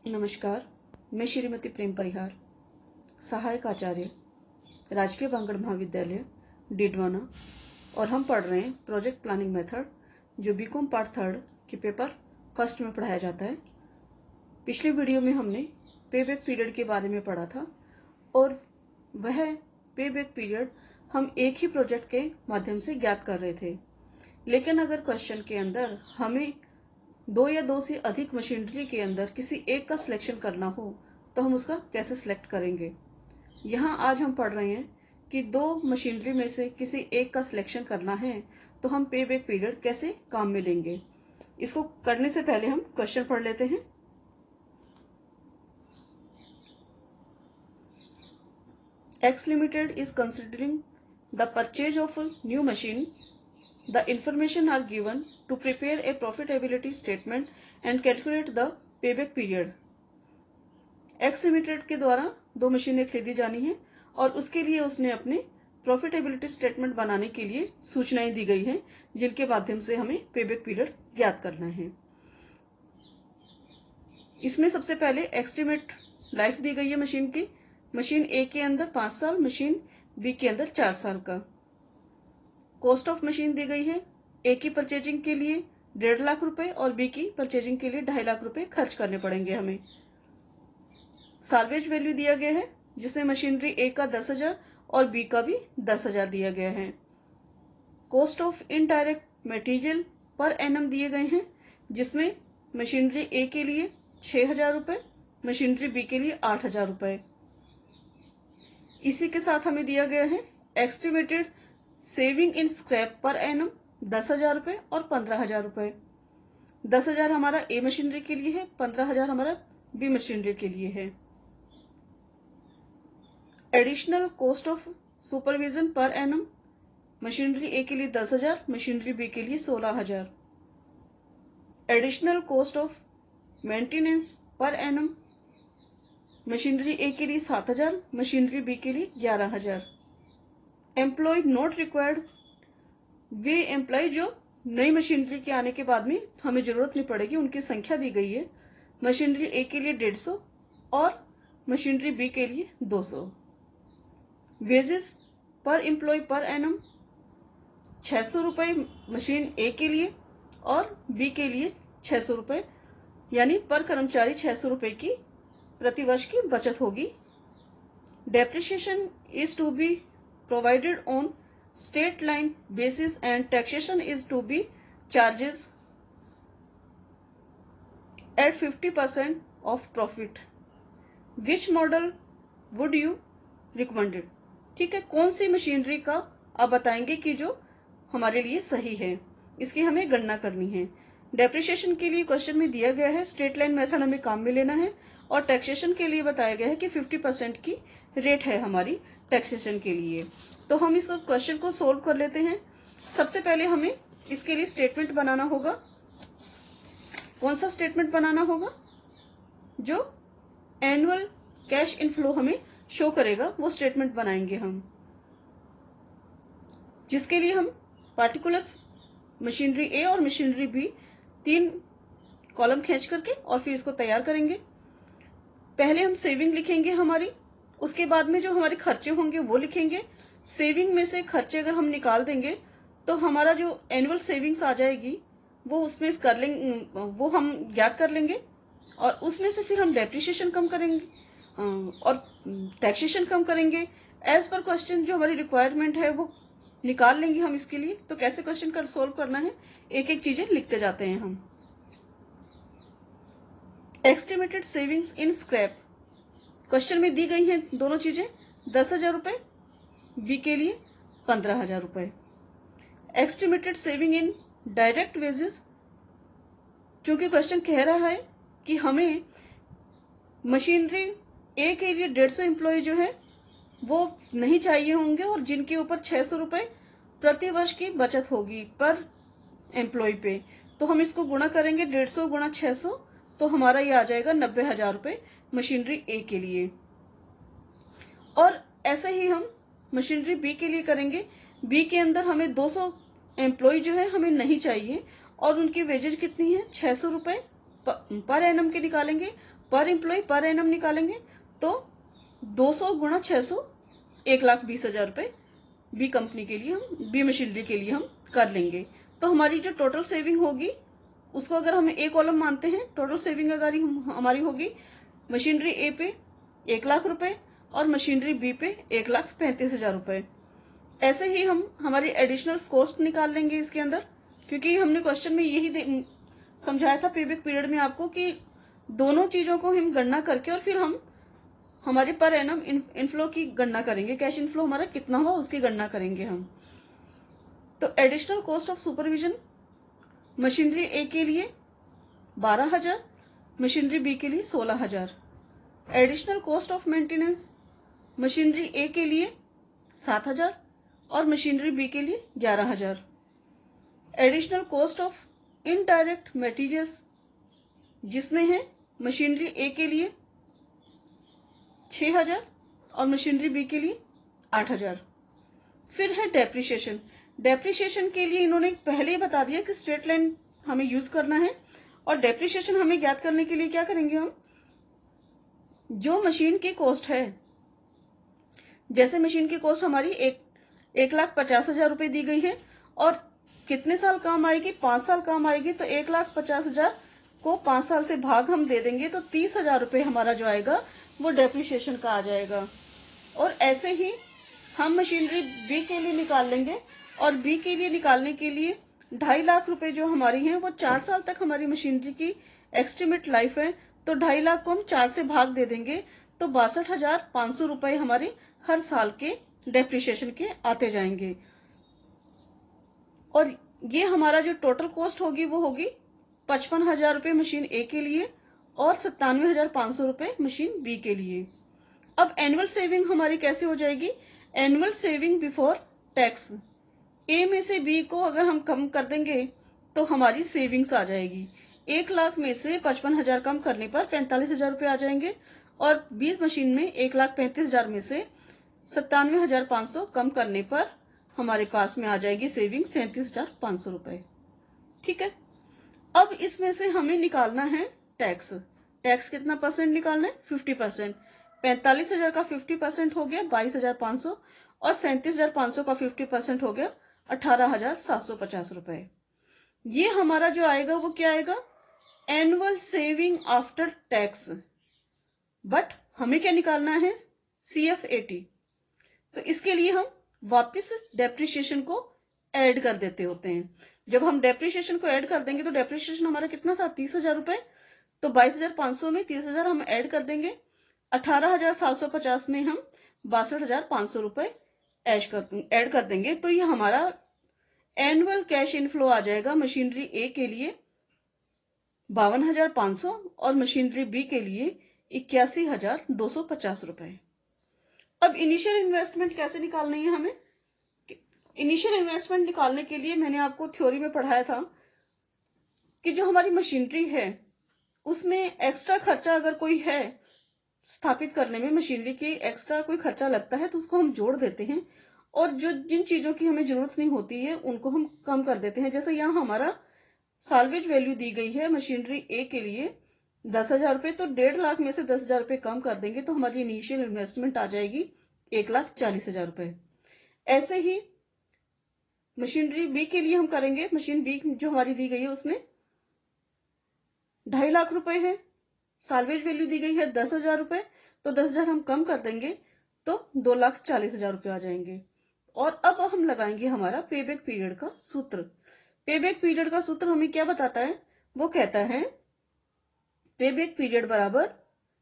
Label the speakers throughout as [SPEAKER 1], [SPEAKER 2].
[SPEAKER 1] नमस्कार, मैं श्रीमती प्रेम परिहार, सहायक आचार्य, राजकीय बांगड़ महाविद्यालय डीडवाना, और हम पढ़ रहे हैं प्रोजेक्ट प्लानिंग मेथड, जो बीकॉम पार्ट 3 के पेपर फर्स्ट में पढ़ाया जाता है। पिछले वीडियो में हमने पे बैक पीरियड के बारे में पढ़ा था और वह पे बैक पीरियड हम एक ही प्रोजेक्ट के माध्यम से ज्ञात कर रहे थे। लेकिन अगर क्वेश्चन के अंदर हमें 2 या 2 से अधिक मशीनरी के अंदर किसी एक का सिलेक्शन करना हो तो हम उसका कैसे सिलेक्ट करेंगे। यहाँ आज हम पढ़ रहे हैं कि 2 मशीनरी में से किसी एक का सिलेक्शन करना है तो हम पे बैक पीरियड कैसे काम में लेंगे। इसको करने से पहले हम क्वेश्चन पढ़ लेते हैं। X Limited is considering the purchase of a new machine. The information are given to prepare a profitability statement and calculate the payback period. X Limited के द्वारा 2 मशीनें खरीदी जानी है और उसके लिए उसने अपने प्रॉफिटेबिलिटी स्टेटमेंट बनाने के लिए सूचनाएं दी गई हैं, जिनके माध्यम से हमें पेबैक पीरियड ज्ञात करना है। इसमें सबसे पहले एस्टिमेट लाइफ दी गई है मशीन की। मशीन ए के अंदर 5 साल, मशीन बी के अंदर 4 साल का। कॉस्ट ऑफ मशीन दी गई है। ए की परचेजिंग के लिए 1.5 लाख रुपए और बी की परचेजिंग के लिए 2.5 लाख रुपए खर्च करने पड़ेंगे हमें। साल्वेज वैल्यू दिया गया है, जिसमें मशीनरी ए का 10,000 और बी का भी 10,000 दिया गया है। Cost of indirect material per annum दिए गए हैं, जिसमें मशीनरी ए के लिए 6,000 रुपए, मशीनरी बी के लिए 8,000 रुपए। इसी के साथ हमें दिया गया है estimated saving in scrap per annum 10,000 रुपए और 15,000 रुपए। 10,000 हमारा ए मशीनरी के लिए है, 15,000 हमारा बी मशीनरी के लिए है। Additional cost of supervision per annum, machinery A के लिए 10,000, मशीनरी बी के लिए 16,000। Additional cost of maintenance per annum, machinery A के लिए 7,000, मशीनरी बी के लिए 11,000। एम्प्लॉय नॉट रिक्वायर्ड, वे एम्प्लॉय जो नई मशीनरी के आने के बाद में हमें जरूरत नहीं पड़ेगी, उनकी संख्या दी गई है। मशीनरी ए के लिए 150 और मशीनरी बी के लिए 200। वेजेस पर एम्प्लॉय पर एनम 600 रुपए मशीन ए के लिए और बी के लिए 600 रुपए, यानी पर कर्मचारी 600 रुपए की प्रतिवर्ष की बचत होगी। Depreciation is to be provided on state line basis and taxation is to be charges at 50% of profit. Which model would you recommended? ठीक है, कौन सी मशीनरी का आप बताएंगे कि जो हमारे लिए सही है, इसकी हमें गणना करनी है। डेप्रिसिएशन के लिए क्वेश्चन में दिया गया है स्ट्रेट लाइन मेथड हमें काम में लेना है, और टैक्सेशन के लिए बताया गया है कि 50% की रेट है हमारी टैक्सेशन के लिए। तो हम इस क्वेश्चन को सोल्व कर लेते हैं। सबसे पहले हमें इसके लिए स्टेटमेंट बनाना होगा। कौन सा स्टेटमेंट बनाना होगा? जो एनुअल कैश इनफ्लो हमें शो करेगा, वो स्टेटमेंट बनाएंगे हम, जिसके लिए हम पार्टिकुलर्स मशीनरी ए और मशीनरी बी 3 कॉलम खींच करके और फिर इसको तैयार करेंगे। पहले हम सेविंग लिखेंगे हमारी, उसके बाद में जो हमारे खर्चे होंगे वो लिखेंगे। सेविंग में से खर्चे अगर हम निकाल देंगे तो हमारा जो एनुअल सेविंग्स आ जाएगी वो उसमें कर लेंगे, वो हम ज्ञात कर लेंगे, और उसमें से फिर हम डेप्रिसिएशन कम करेंगे और टैक्सेशन कम करेंगे। एज पर क्वेश्चन जो हमारी रिक्वायरमेंट है वो निकाल लेंगे हम इसके लिए। तो कैसे क्वेश्चन कर सोल्व करना है, एक एक चीजें लिखते जाते हैं हम। Estimated savings in scrap, question में दी गई हैं दोनों चीजें, 10,000 रुपए, बी के लिए 15,000 रुपए। Estimated saving in direct wages, क्योंकि क्वेश्चन कह रहा है कि हमें मशीनरी ए के लिए 150 एम्प्लॉय जो है वो नहीं चाहिए होंगे, और जिनके ऊपर 600 रुपए प्रति वर्ष की बचत होगी पर एम्प्लॉय पे। तो हम इसको गुणा करेंगे 150 गुणा 600, तो हमारा ये आ जाएगा 90,000 रुपए मशीनरी ए के लिए। और ऐसे ही हम मशीनरी बी के लिए करेंगे। बी के अंदर हमें 200 एम्प्लॉय जो है हमें नहीं चाहिए, और उनकी वेजेज कितनी है, 600 रुपए पर एनम के निकालेंगे, पर एम्प्लॉय पर एनम निकालेंगे तो 200 गुणा 600 1,20,000 रुपए बी कंपनी के लिए हम बी मशीनरी के लिए हम कर लेंगे। तो हमारी जो टोटल सेविंग होगी उसको अगर हम ए कॉलम मानते हैं, टोटल सेविंग अगर हमारी होगी मशीनरी ए पे 1,00,000 रुपए और मशीनरी बी पे 1,35,000 रुपए। ऐसे ही हम हमारी एडिशनल कॉस्ट निकाल लेंगे इसके अंदर, क्योंकि हमने क्वेश्चन में यही समझाया था पेबैक पीरियड में आपको कि दोनों चीजों को हम गणना करके और फिर हम हमारे पर एनम इनफ्लो की गणना करेंगे, कैश इनफ्लो हमारा कितना हुआ उसकी गणना करेंगे हम। तो additional cost of supervision machinery A के लिए 12,000, मशीनरी बी के लिए 16,000। Additional cost of maintenance machinery A के लिए 7,000 और मशीनरी बी के लिए 11,000। Additional cost of indirect materials जिसमें है मशीनरी ए के लिए 6,000 और मशीनरी बी के लिए 8,000। फिर है डेप्रिसिएशन। डेप्रिसिएशन के लिए इन्होंने पहले ही बता दिया कि स्ट्रेट लाइन हमें यूज करना है, और डेप्रिसिएशन हमें ज्ञात करने के लिए क्या करेंगे हम, जो मशीन की कॉस्ट है, जैसे मशीन की कॉस्ट हमारी 1,50,000 रुपए दी गई है और कितने साल काम आएगी, 5 साल काम आएगी, तो 1,50,000 को 5 साल से भाग हम दे देंगे तो 30,000 रुपए हमारा जो आएगा वो डेप्रिसिएशन का आ जाएगा। और ऐसे ही हम मशीनरी बी के लिए निकाल लेंगे, और बी के लिए निकालने के लिए 2.5 लाख रुपए जो हमारी हैं वो 4 साल तक हमारी मशीनरी की एस्टिमेट लाइफ है, तो 2.5 लाख को हम 4 से भाग दे देंगे तो 62,500 रुपए हमारे हर साल के डेप्रिसिएशन के आते जाएंगे। और ये हमारा जो टोटल कॉस्ट होगी वो होगी 55,000 रुपए मशीन ए के लिए और 97,500 रुपए मशीन बी के लिए। अब एनुअल सेविंग हमारी कैसे हो जाएगी, एनुअल सेविंग बिफोर टैक्स, ए में से बी को अगर हम कम कर देंगे तो हमारी सेविंग्स आ जाएगी। 1 लाख में से 55,000 कम करने पर 45,000 रुपए आ जाएंगे, और 20 मशीन में 1,35,000 में से 97,500 कम करने पर हमारे पास में आ जाएगी सेविंग 37,500 रुपए। ठीक है, अब इसमें से हमें निकालना है टैक्स। टैक्स कितना परसेंट निकालना है, 50%। 45,000 का 50% हो गया 22,500 और 37,500 का 50% हो गया 18,750 रुपए। ये हमारा जो आएगा वो क्या आएगा, annual saving after tax. But हमें क्या निकालना है, CFAT। तो इसके लिए हम वापस डेप्रिसिएशन को ऐड कर देते होते हैं। जब हम डेप्रिसिएशन को ऐड कर देंगे तो डेप्रिसिएशन हमारा कितना था, 30,000 रुपए, तो 22,500 में 30,000 हम ऐड कर देंगे, 18,750 में हम 62,500 रुपए ऐड कर देंगे, तो ये हमारा एनुअल कैश इनफ्लो आ जाएगा मशीनरी ए के लिए 52,500 और मशीनरी बी के लिए 81,250 रुपए। अब इनिशियल इन्वेस्टमेंट कैसे निकालनी है हमें, इनिशियल इन्वेस्टमेंट निकालने के लिए मैंने आपको थ्योरी में पढ़ाया था कि जो हमारी मशीनरी है उसमें एक्स्ट्रा खर्चा अगर कोई है स्थापित करने में, मशीनरी की एक्स्ट्रा कोई खर्चा लगता है तो उसको हम जोड़ देते हैं, और जो जिन चीजों की हमें जरूरत नहीं होती है उनको हम कम कर देते हैं। जैसे यहाँ हमारा साल्वेज वैल्यू दी गई है मशीनरी ए के लिए 10,000 रुपए, तो 1.5 लाख में से 10,000 रुपए कम कर देंगे तो हमारी इनिशियल इन्वेस्टमेंट आ जाएगी 1,40,000 रुपए। ऐसे ही मशीनरी बी के लिए हम करेंगे, मशीन बी जो हमारी दी गई है उसमें 2.5 लाख रुपए है, साल्वेज वैल्यू दी गई है 10,000 रुपए, तो 10,000 हम कम कर देंगे तो 2,40,000 रुपए आ जाएंगे। और अब हम लगाएंगे हमारा पेबैक पीरियड का सूत्र। पेबैक पीरियड का सूत्र हमें क्या बताता है, वो कहता है पेबैक पीरियड बराबर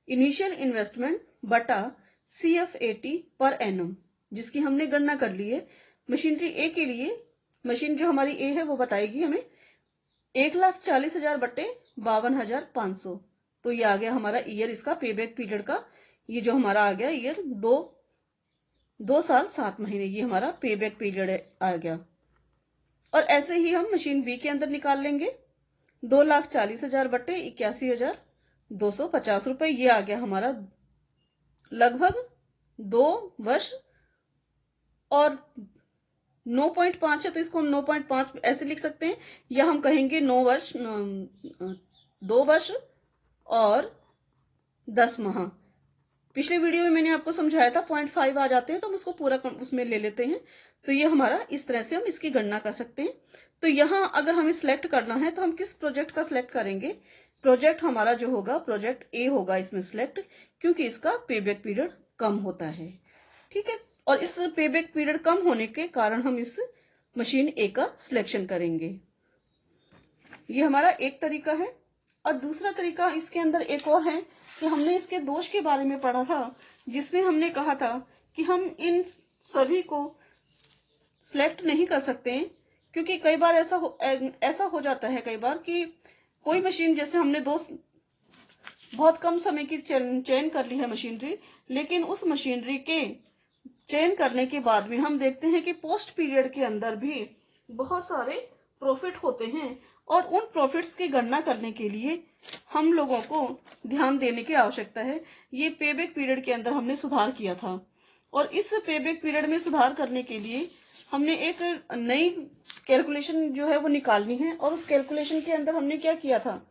[SPEAKER 1] इनिशियल इन्वेस्टमेंट बटा CFAT पर एनम, जिसकी हमने गणना कर ली है। मशीनरी ए के लिए, मशीन जो हमारी ए है वो बताएगी हमें 1,40,000 बटे 52,500, तो ये आ गया हमारा ईयर इसका पेबैक पीरियड का। ये जो हमारा आ गया ईयर 2 साल 7 महीने, ये हमारा पेबैक पीरियड आ गया। और ऐसे ही हम मशीन बी के अंदर निकाल लेंगे 2,40,000 बटे 81,250 रुपए, ये आ गया हमारा लगभग 2 वर्ष और 9.5 है तो इसको हम 9.5 ऐसे लिख सकते हैं, या हम कहेंगे 2 वर्ष और 10 माह। पिछले वीडियो में मैंने आपको समझाया था 0.5 आ जाते हैं तो हम उसको पूरा उसमें ले लेते हैं। तो ये हमारा इस तरह से हम इसकी गणना कर सकते हैं। तो यहाँ अगर हमें सिलेक्ट करना है तो हम किस प्रोजेक्ट का सिलेक्ट करेंगे? प्रोजेक्ट हमारा जो होगा प्रोजेक्ट ए होगा इसमें सिलेक्ट, क्योंकि इसका पेबैक पीरियड कम होता है। ठीक है, और इस पेबैक पीरियड कम होने के कारण हम इस मशीन ए का सिलेक्शन करेंगे। ये हमारा एक तरीका है। और दूसरा तरीका इसके अंदर एक और है कि हमने इसके दोष के बारे में पढ़ा था, जिसमें हमने कहा था कि हम इन सभी को सिलेक्ट नहीं कर सकते हैं, क्योंकि कई बार ऐसा हो जाता है कई बार कि कोई मशीन, जैसे हमने बहुत कम समय की चयन कर ली है मशीनरी, लेकिन उस मशीनरी के चयन करने के बाद भी हम देखते हैं कि पोस्ट पीरियड के अंदर भी बहुत सारे प्रॉफिट होते हैं, और उन प्रॉफिट्स की गणना करने के लिए हम लोगों को ध्यान देने की आवश्यकता है। ये पेबैक पीरियड के अंदर हमने सुधार किया था, और इस पेबैक पीरियड में सुधार करने के लिए हमने एक नई कैलकुलेशन जो है वो निकालनी है। और उस कैलकुलेशन के अंदर हमने क्या किया था?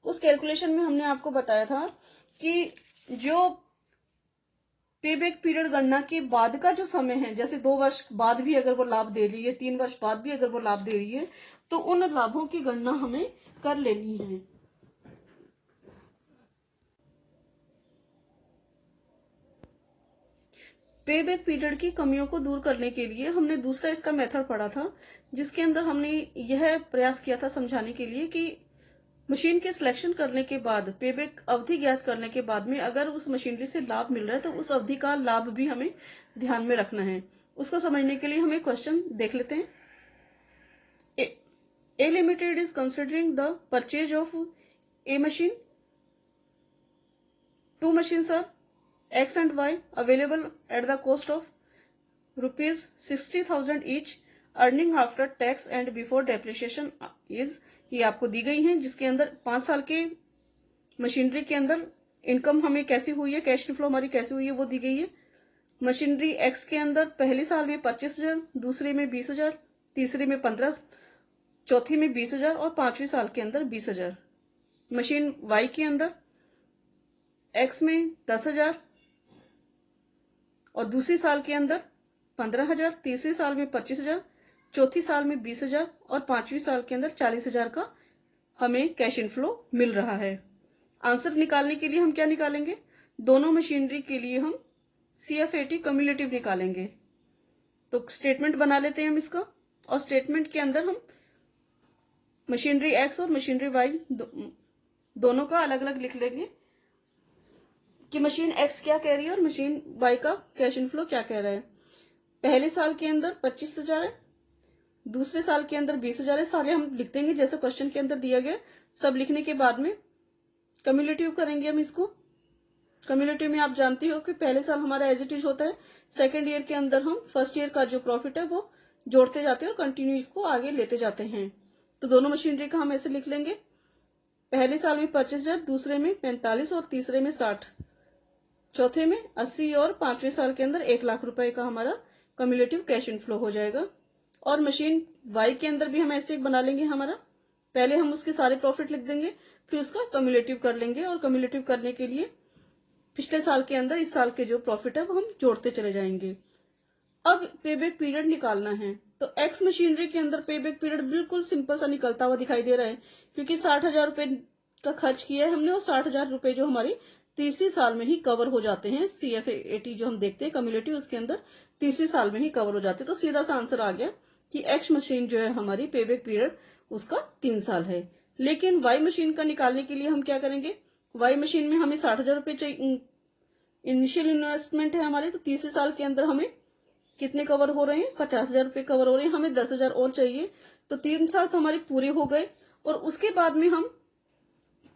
[SPEAKER 1] उस कैलकुलेशन में हमने आपको बताया था कि जो पेबैक पीरियड गणना के बाद का जो समय है, जैसे 2 वर्ष बाद भी अगर वो लाभ दे रही है, 3 वर्ष बाद भी अगर वो लाभ दे रही है, तो उन लाभों की गणना हमें कर लेनी है। पेबैक पीरियड की कमियों को दूर करने के लिए हमने दूसरा इसका मेथड पढ़ा था, जिसके अंदर हमने यह प्रयास किया था समझाने के लिए कि मशीन के सिलेक्शन करने के बाद, पेबैक अवधि ज्ञात करने के बाद में अगर उस मशीनरी से लाभ मिल रहा है तो उस अवधि का लाभ भी हमें ध्यान में रखना है। उसको समझने के लिए हम एक क्वेश्चन देख लेते हैं। A Limited is considering the purchase of a machine. Two machines are X and Y available at the cost of rupees 60,000 each. Earning after tax and before depreciation is, ये आपको दी गई है, जिसके अंदर 5 साल के मशीनरी के अंदर इनकम हमें कैसी हुई है, कैश फ्लो हमारी कैसी हुई है, वो दी गई है। मशीनरी एक्स के अंदर पहले साल में 25,000, दूसरे में 20,000, तीसरे में 15, चौथी में 20,000 और 5वीं साल के अंदर 20,000। मशीन वाई के अंदर एक्स में 10,000 और दूसरी साल के अंदर 15,000, तीसरी साल में 25,000, चौथी साल में 20,000 और 5वीं साल के अंदर 40,000 का हमें कैश इनफ्लो मिल रहा है। आंसर निकालने के लिए हम क्या निकालेंगे? दोनों मशीनरी के लिए हम CFAT कम्युलेटिव निकालेंगे। तो स्टेटमेंट बना लेते हैं हम इसका, और स्टेटमेंट के अंदर हम मशीनरी एक्स और मशीनरी वाई दोनों का अलग अलग लिख लेंगे कि मशीन एक्स क्या कह रही है और मशीन वाई का कैश इनफ्लो क्या कह रहा है। पहले साल के अंदर 25,000 है, दूसरे साल के अंदर 20,000 है। सारे हम लिख देंगे जैसे क्वेश्चन के अंदर दिया गया। सब लिखने के बाद में कम्युलेटिव करेंगे हम इसको। कम्युलेटिव में आप जानती हो कि पहले साल हमारा एज इट इज होता है, सेकेंड ईयर के अंदर हम फर्स्ट ईयर का जो प्रॉफिट है वो जोड़ते जाते हैं और कंटिन्यू इसको आगे लेते जाते हैं। तो दोनों मशीनरी का हम ऐसे लिख लेंगे, पहले साल में 25,000, दूसरे में 45 और तीसरे में 60, चौथे में 80 और 5वें साल के अंदर 1 लाख रुपए का हमारा कम्युलेटिव कैश इनफ्लो हो जाएगा। और मशीन वाई के अंदर भी हम ऐसे एक बना लेंगे हमारा, पहले हम उसके सारे प्रॉफिट लिख देंगे, फिर उसका कम्युलेटिव कर लेंगे, और कम्युलेटिव करने के लिए पिछले साल के अंदर इस साल के जो प्रॉफिट है वो हम जोड़ते चले जाएंगे। अब पेबैक पीरियड निकालना है, तो एक्स मशीनरी के अंदर पेबैक पीरियड बिल्कुल सिंपल सा निकलता हुआ दिखाई दे रहा है, क्योंकि 60,000 रुपए का खर्च किया है हमने, और 60,000 रुपए जो हमारी तीसरी साल में ही कवर हो जाते हैं। CFAT जो हम देखते हैं कम्युलेटिव, उसके अंदर तीसरी साल में ही कवर हो जाते हैं। तो सीधा सा आंसर आ गया कि एक्स मशीन जो है हमारी पेबैक पीरियड उसका 3 साल है। लेकिन वाई मशीन का निकालने के लिए हम क्या करेंगे? वाई मशीन में हमें 60,000 रुपए चाहिए, इनिशियल इन्वेस्टमेंट है हमारे, तो तीसरे साल के अंदर हमें कितने कवर हो रहे हैं? 50,000 रुपए कवर हो रहे हैं, हमें 10,000 और चाहिए। तो 3 साल तो हमारे पूरे हो गए, और उसके बाद में हम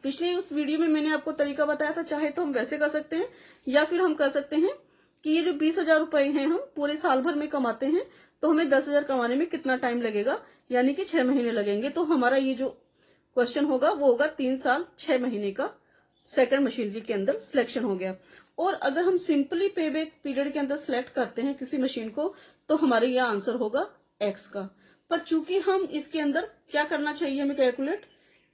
[SPEAKER 1] पिछले उस वीडियो में मैंने आपको तरीका बताया था, चाहे तो हम वैसे कर सकते हैं, या फिर हम कर सकते हैं कि ये जो 20,000 रुपए हैं हम पूरे साल भर में कमाते हैं, तो हमें 10,000 कमाने में कितना टाइम लगेगा, यानी कि 6 महीने लगेंगे। तो हमारा ये जो क्वेश्चन होगा वो होगा 3 साल 6 महीने का सेकंड मशीनरी के अंदर सिलेक्शन हो गया। और अगर हम सिंपली पेबैक पीरियड के अंदर सिलेक्ट करते हैं किसी मशीन को, तो हमारे यह आंसर होगा एक्स का। पर चूंकि हम इसके अंदर क्या करना चाहिए हमें?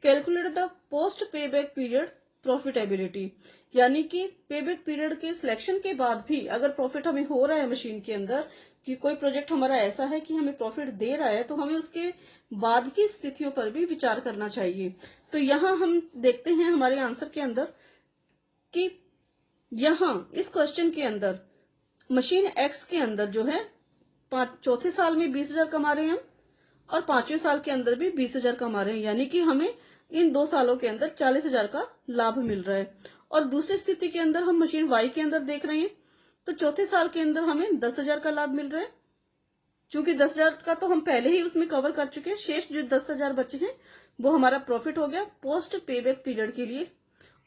[SPEAKER 1] Calculate the post payback period profitability, यानी कि पेबैक पीरियड के सिलेक्शन के बाद भी अगर प्रॉफिट हमें हो रहा है मशीन के अंदर, कि कोई प्रोजेक्ट हमारा ऐसा है कि हमें प्रॉफिट दे रहा है, तो हमें उसके बाद की स्थितियों पर भी विचार करना चाहिए। तो यहाँ हम देखते हैं हमारे आंसर के अंदर कि यहाँ इस क्वेश्चन के अंदर मशीन एक्स के अंदर जो है चौथे साल में 20,000 कमा रहे हैं हम, और 5वें साल के अंदर भी 20,000 कमा रहे हैं, यानी कि हमें इन 2 सालों के अंदर 40,000 का लाभ मिल रहा है। और दूसरी स्थिति के अंदर हम मशीन वाई के अंदर देख रहे हैं, तो चौथे साल के अंदर हमें 10,000 का लाभ मिल रहा है। चूंकि 10,000 का तो हम पहले ही उसमें कवर कर चुके हैं, शेष जो 10,000 बचे हैं वो हमारा प्रॉफिट हो गया पोस्ट पेबैक पीरियड के लिए।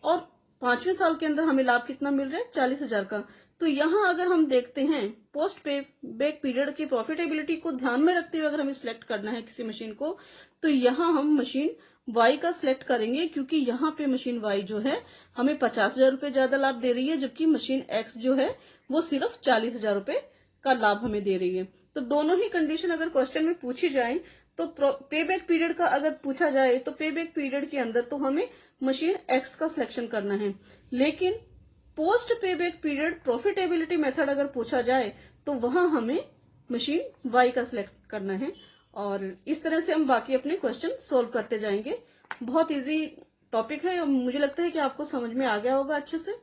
[SPEAKER 1] और 5वें साल के अंदर हमें लाभ कितना मिल रहा है? 40,000 का। तो यहाँ अगर हम देखते हैं पोस्ट पेबैक पीरियड की प्रॉफिटेबिलिटी को ध्यान में रखते हुए अगर हमें सिलेक्ट करना है किसी मशीन को, तो यहाँ हम मशीन वाई का सिलेक्ट करेंगे, क्योंकि यहाँ पे मशीन वाई जो है हमें 50,000 रुपए ज्यादा लाभ दे रही है, जबकि मशीन एक्स जो है वो सिर्फ 40,000 रुपए का लाभ हमें दे रही है। तो दोनों ही कंडीशन अगर क्वेश्चन में पूछी जाए, तो पेबैक पीरियड का अगर पूछा जाए तो पेबैक पीरियड के अंदर तो हमें मशीन एक्स का सिलेक्शन करना है, लेकिन post payback period profitability method अगर पूछा जाए तो वहां हमें मशीन वाई का सिलेक्ट करना है। और इस तरह से हम बाकी अपने क्वेश्चन सोल्व करते जाएंगे। बहुत इजी टॉपिक है और मुझे लगता है कि आपको समझ में आ गया होगा अच्छे से।